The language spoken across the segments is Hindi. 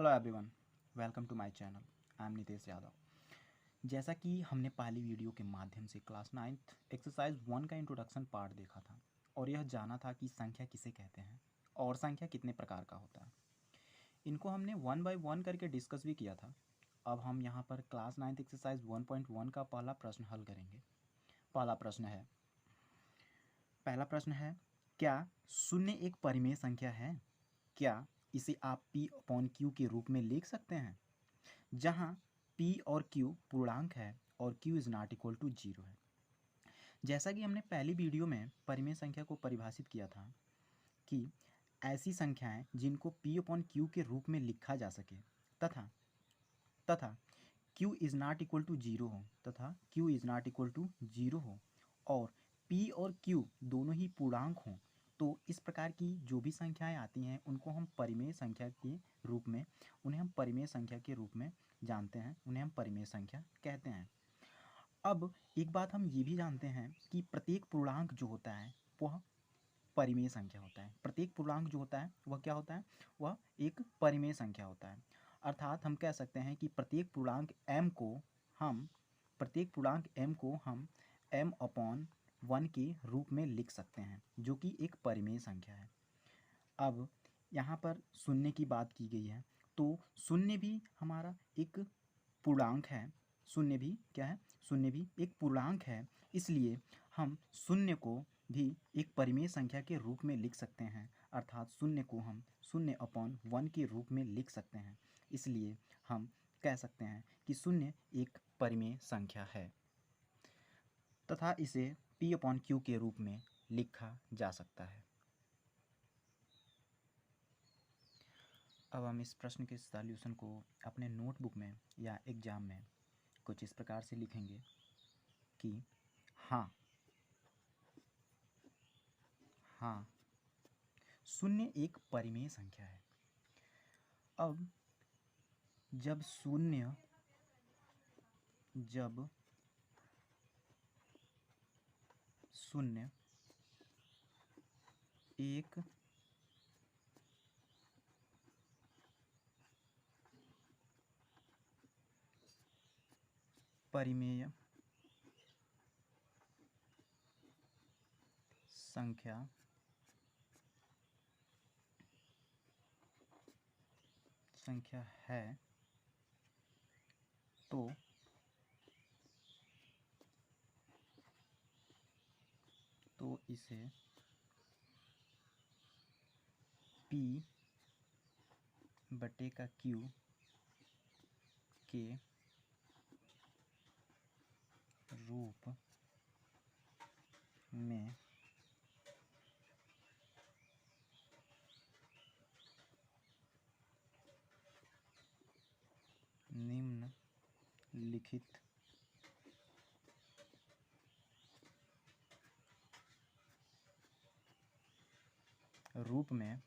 Hello everyone, welcome to my channel. I am Nitesh Yadav. जैसा कि हमने पहली वीडियो के माध्यम से क्लास 9th एक्सरसाइज 1 का इंट्रोडक्शन पार्ट देखा था और यह जाना था कि संख्या किसे कहते हैं और संख्या कितने प्रकार का होता है। इनको हमने 1 बाय 1 करके डिस्कस भी किया था। अब हम यहाँ पर क्लास 9th एक्सरसाइज 1.1 का पहला प्रश्न हल करेंगे। पहला प्रश्न है, क्या शून्य एक परिमेय संख्या है? क्या इसे आप P अपॉन Q के रूप में लिख सकते हैं, जहाँ P और Q पूर्णांक है और Q is not equal to 0 है। जैसा कि हमने पहली वीडियो में परिमेय संख्या को परिभाषित किया था कि ऐसी संख्याएं जिनको P अपॉन Q के रूप में लिखा जा सके तथा Q is not equal to 0 हो और P और Q दोनों ही पूर्णांक हों, तो इस प्रकार की जो भी संख्याएं आती हैं उनको हम परिमेय संख्या के रूप में जानते हैं, उन्हें हम परिमेय संख्या कहते हैं। अब एक बात हम ये भी जानते हैं कि प्रत्येक पूर्णांक जो होता है वह परिमेय संख्या होता है। प्रत्येक पूर्णांक जो होता है वह क्या होता है? वह एक परिमेय संख्या होता है। अर्थात हम कह सकते हैं कि प्रत्येक पूर्णांक m को हम m अपॉन 1 के रूप में लिख सकते हैं, जो कि एक परिमेय संख्या है। अब यहाँ पर शून्य की बात की गई है, तो शून्य भी हमारा एक पूर्णांक है। शून्य भी क्या है? शून्य भी एक पूर्णांक है, इसलिए हम शून्य को भी एक परिमेय संख्या के रूप में लिख सकते हैं। अर्थात शून्य को हम 0 अपॉन 1 के रूप में लिख सकते हैं, इसलिए हम कह सकते हैं कि शून्य एक परिमेय संख्या है तथा इसे P अपॉन Q के रूप में लिखा जा सकता है। अब हम इस प्रश्न के सॉल्यूशन को अपने नोटबुक में या एग्ज़ाम में कुछ इस प्रकार से लिखेंगे कि हाँ, शून्य एक परिमेय संख्या है। अब जब शून्य एक परिमेय संख्या है तो इसे P बटे का Q के रूप में निम्नलिखित रूप में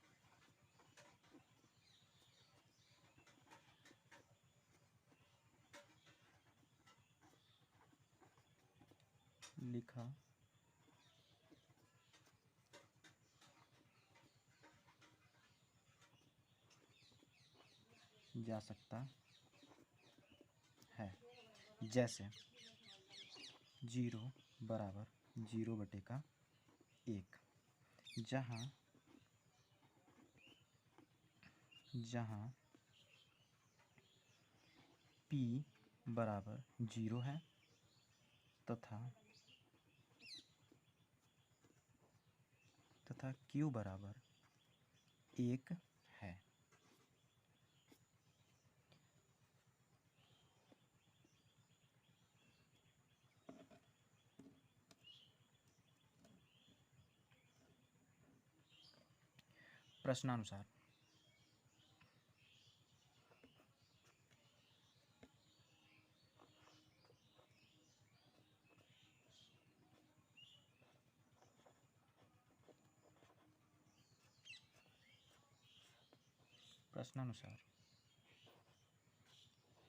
लिखा जा सकता है। जैसे 0 बराबर 0 बटे का 1, जहाँ P बराबर 0 है तथा Q बराबर 1 है। प्रश्नानुसार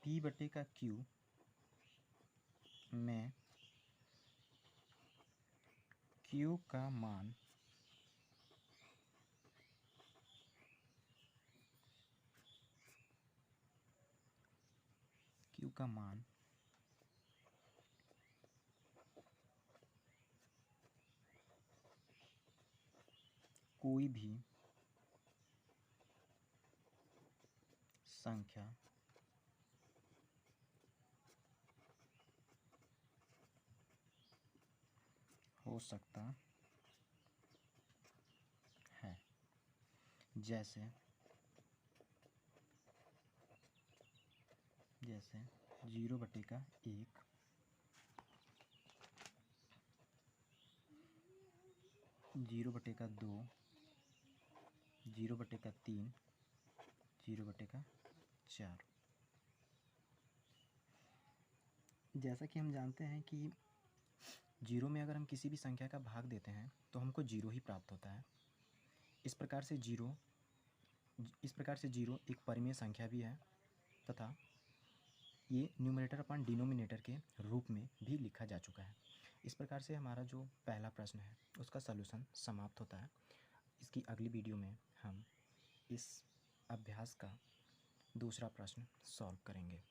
P बटे का Q में Q का मान का मान कोई भी संख्या हो सकता है, जैसे 0/1, 0/2, 0/3, 0/4। जैसा कि हम जानते हैं कि जीरो में अगर हम किसी भी संख्या का भाग देते हैं तो हमको जीरो ही प्राप्त होता है। इस प्रकार से जीरो एक परिमेय संख्या भी है तथा ये न्यूमरेटर अपॉन डिनोमिनेटर के रूप में भी लिखा जा चुका है। इस प्रकार से हमारा जो पहला प्रश्न है उसका सलूशन समाप्त होता है। इसकी अगली वीडियो में हम इस अभ्यास का दूसरा प्रश्न सॉल्व करेंगे।